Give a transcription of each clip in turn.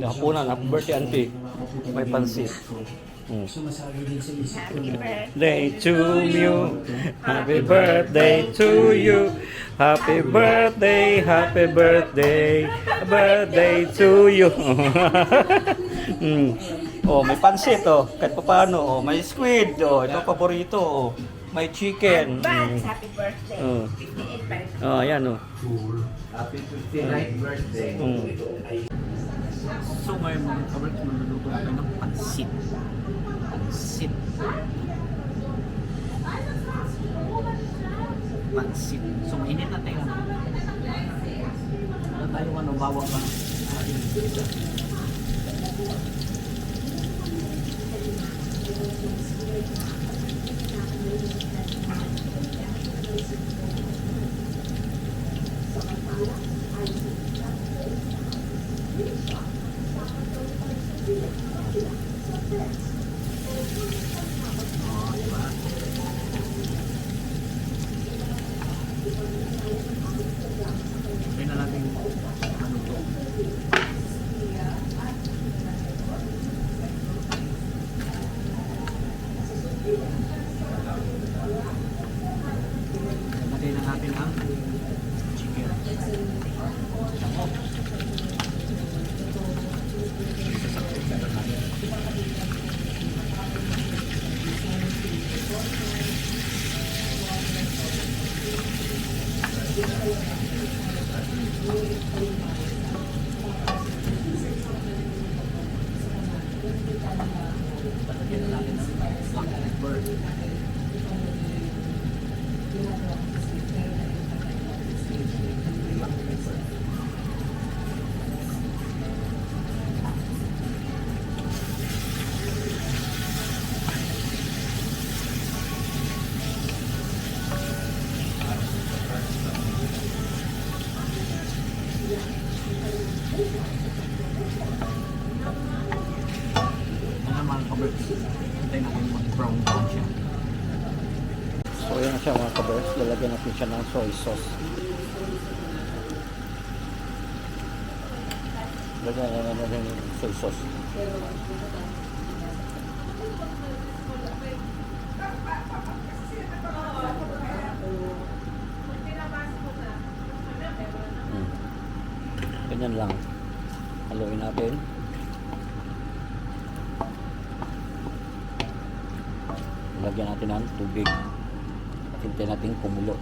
Hapunan, happy birthday auntie. May pansit. Birthday to you. Happy birthday to you. Happy birthday, happy birthday. Birthday to you. Oh, may pansit oh. Kahit pa paano oh, may squid oh, ito paborito oh. May chicken. Happy birthday. 58 pa rin. Oh, ayan oh. Happy 59th birthday. So ngayon mga kabrats, manluluto natin ng pansit. Pansit. Pansit. So mainit na tayo. Wala tayo bawang pa. Hindi na natin ano to. Lagay na natin ang chicken. Lagyan na natin ang black pepper. Mga kabrats, hintayin natin mag-brown siya. So yan na siya mga kabrats, lalagyan natin siya ng soy sauce. Lagyan na natin yung soy sauce. Ganyan lang. Haluin natin. Lagyan natin ng tubig. At hintayin natin kumulo.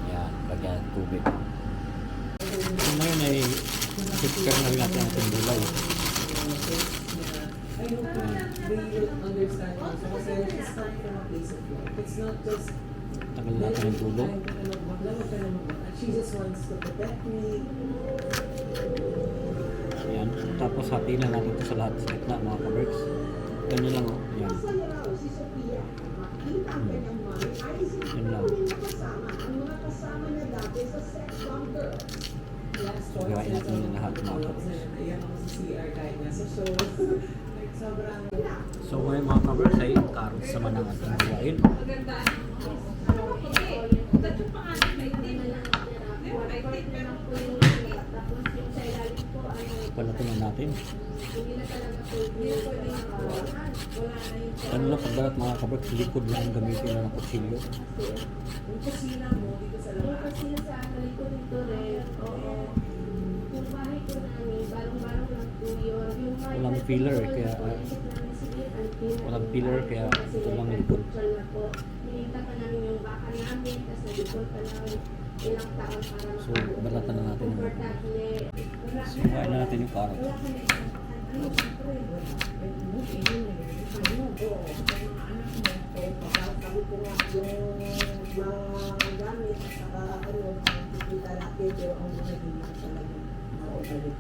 Yan, lagyan ng tubig. So ngayon ay prepare na rin natin ang gulay. I hope they will understand also kasi it's not from a place of love. It's not just Tagal natin ang tulo. she just wants to protect me. Yan. Tapos hati na natin ito sa lahat sa gitna mga kabrats. Ganyan lang oh. Yan. Yan lang. So gawain natin yung lahat mga kabrats. So ngayon mga kabrats ay carrots naman ang ating gawain. Palatin natin. Ano lang pagdarat mga kabrats, likod lang ang gamitin na ng kutsilyo. Yung kusina mo dito sa labas. Kasi sa likod nito rin, oo. Yung bahay ko namin, barong-barong lang po yun. Walang pillar eh, kaya walang pillar kaya ito lang likod. Hinita pa namin yung baka namin, tapos nag-ipon pa namin ilang taon para So balatan na natin yung komportable. so kain na natin yung carrot.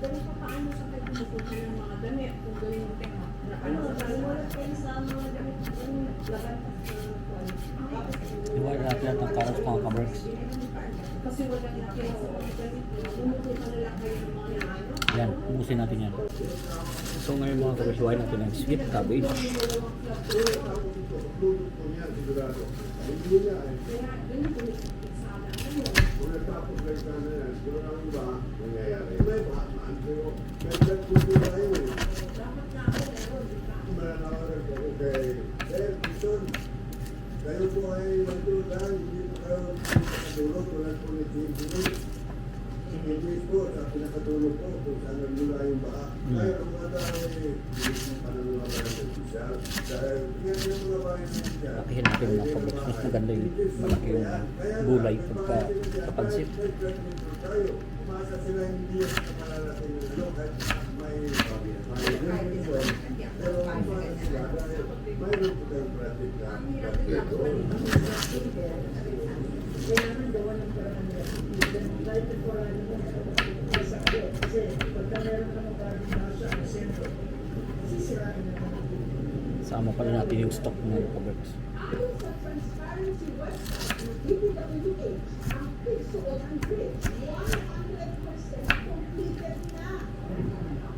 Pero paano sa kayo pupunta ng mga damit kung gawin mo tema? Ano wala kayo sa mga damit laban Iwan natin ang carrot mga kabrats. kasi wala na kayo sa mga damit. Pumupunta na lang kayo ng mga ano. Yan, ubusin natin yan. So ngayon mga kabrats, iwan natin ang sweet cabbage. Tapos like na yan, siguro lang ba, nangyayari. May ba, Dapat nga ako meron, di ba? Kayo po ay magtulungan, hindi po kayo nakatulog, tulad po ni Jim. Hindi po, sa pinakatulog po, kung saan nagmula yung baka. Kaya ang mga tao ay hindi po pananawagan ng opisyal. Dahil yan yung mga bahay na siya. Lakihin natin mga kabreks. Mas maganda yung malaki yung gulay pagka kapansit. Umasa sila hindi yung kamalalaking ano, kahit may reason. Pero umasa sila dahil mayroon po tayong project na Kailangan gawa ng paraan nila. Kahit temporary mo sa akin. Kasi pagka meron ka magkakita sa sentro, sisirain na naman. Sama pala natin yung stock mga kabreks. Ayon sa transparency website ng DPWH, ang pagsuot ng bridge 100% completed na.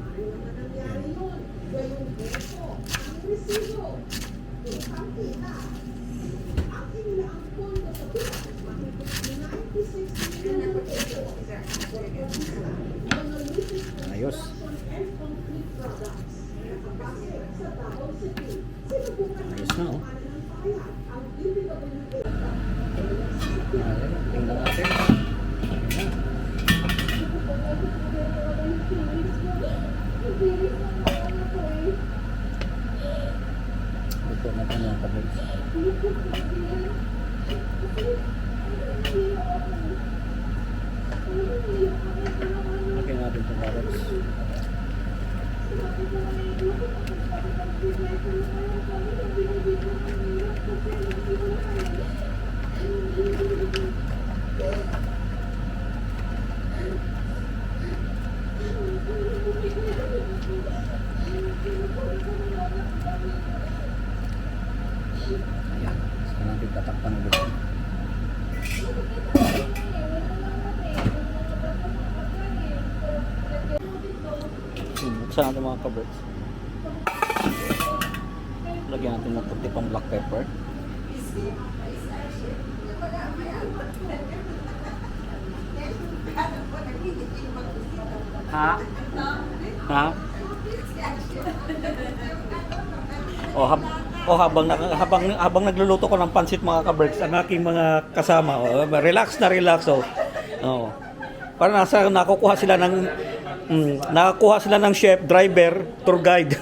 Ano naman nangyari yun? Gayong beso, ang resibo, ang kita. Ang inilaang pondo sa bilang, mahigit 96 million pesos. Monolithic Ayos. construction and concrete products. Nakabase sa Davao City. Sinubukan Ayos na, oh. ng bayan ang DPWH. Tingnan natin. Ito natin mga kabreks. Laki natin itong kabreks. Ayan. Saka natin tatakpan ulit. Buksan natin mga kabreks. Lagyan natin ng puti pang black pepper. Ha? Ha? Habang nagluluto ko ng pansit mga kabreks, ang aking mga kasama, relax na relax para nakakuha sila ng chef, driver, tour guide.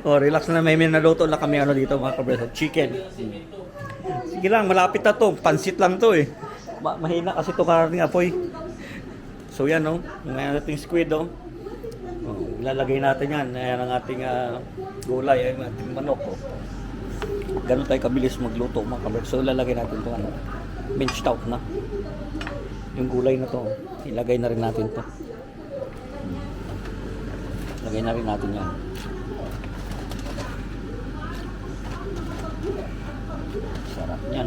Relax na, may naluto na kami dito mga kabreks, chicken. Sige lang, malapit na to, pansit lang to eh. Mahina kasi to karating apoy. So yan yung ating squid ilalagay natin yan. Ayan ang ating gulay, ang ating manok Ganun tayo kabilis magluto mga kabreks. So ilalagay natin ito minced out na yung gulay na to. Ilagay na rin natin to. Lagay na rin natin yan. Sarap yan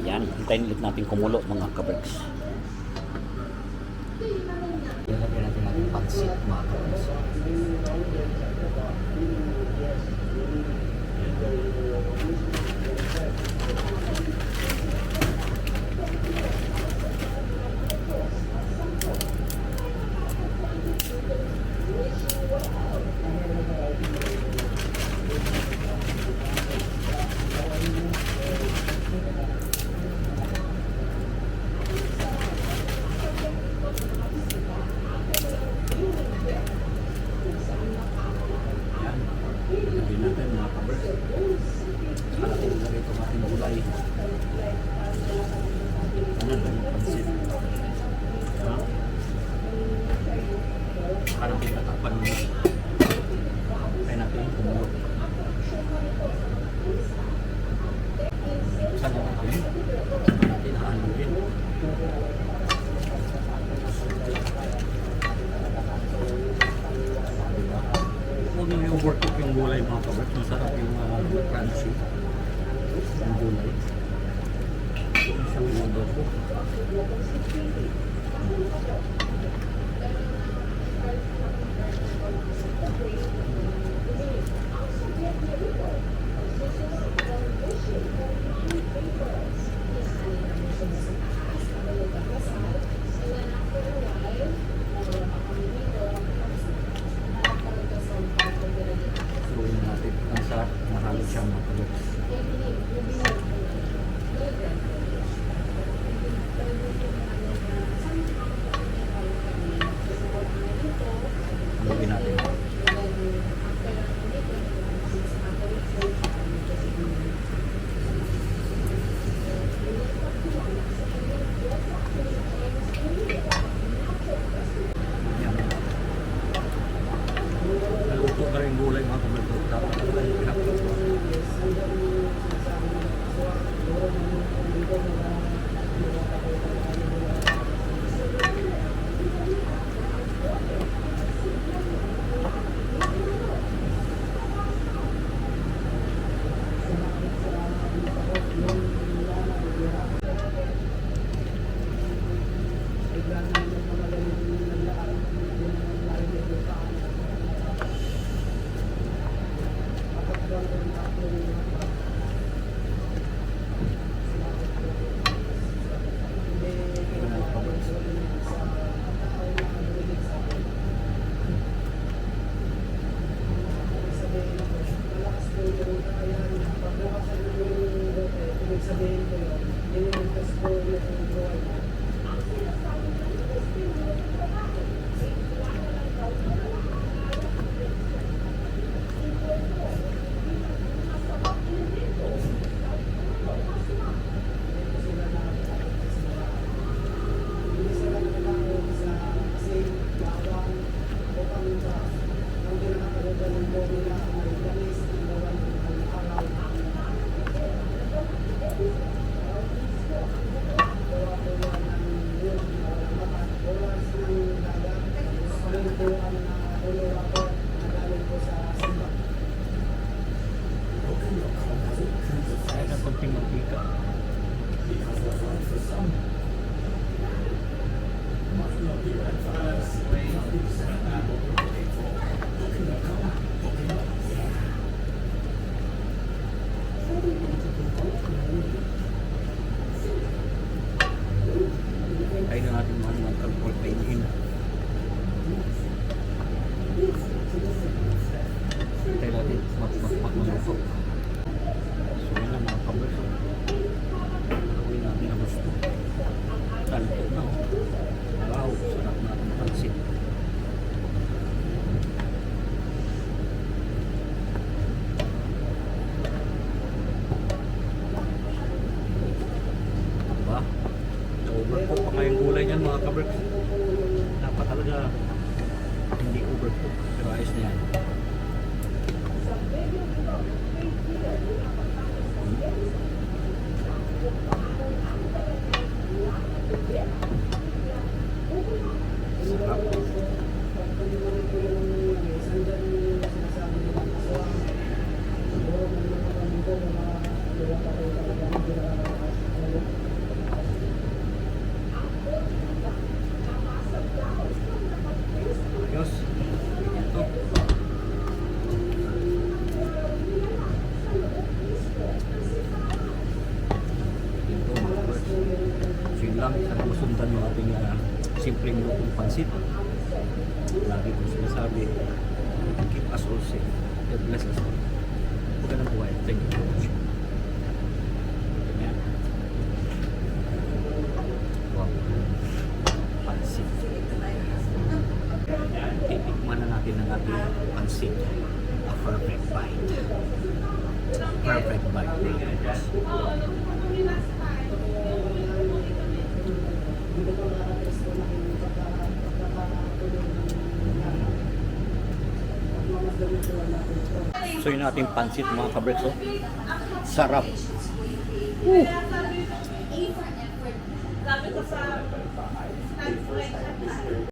Yan, hintayin ulit natin kumulo mga kabreks. Ilagay natin natin pansit mga kabreks. Ilagay natin mga kabreks. Saka natin ilagay itong ating gulay. Ano ba yung pansit? Saka natin tatakpan muna. Kaya natin yung kumulo. Saan natin? Saka natin haluin. Huwag nyo yung overcook yung gulay mga kabreks. Masarap yung crunchy yung gulay. Isang overcook. Ito na. Wow, sarap na itong pansit. Diba? Overcook pa ngayong gulay niyan mga kabricks. Dapat talaga hindi overcook. Pero ayos na yan. Sarap. Ayos. Ganyan to. Ito mga birds. So yun lang, sana masundan yung ating simpleng lutong pansit. Lagi kong sinasabi, keep us all safe. God bless us all. Huwag ka ng buhay. Thank you for watching. Ayan. Wow. Pansit. Titikman na natin ang ating pansit. A perfect bite. Perfect bite. So yun ating pansit mga kabricks. Oh. Sarap. Sabi ko sa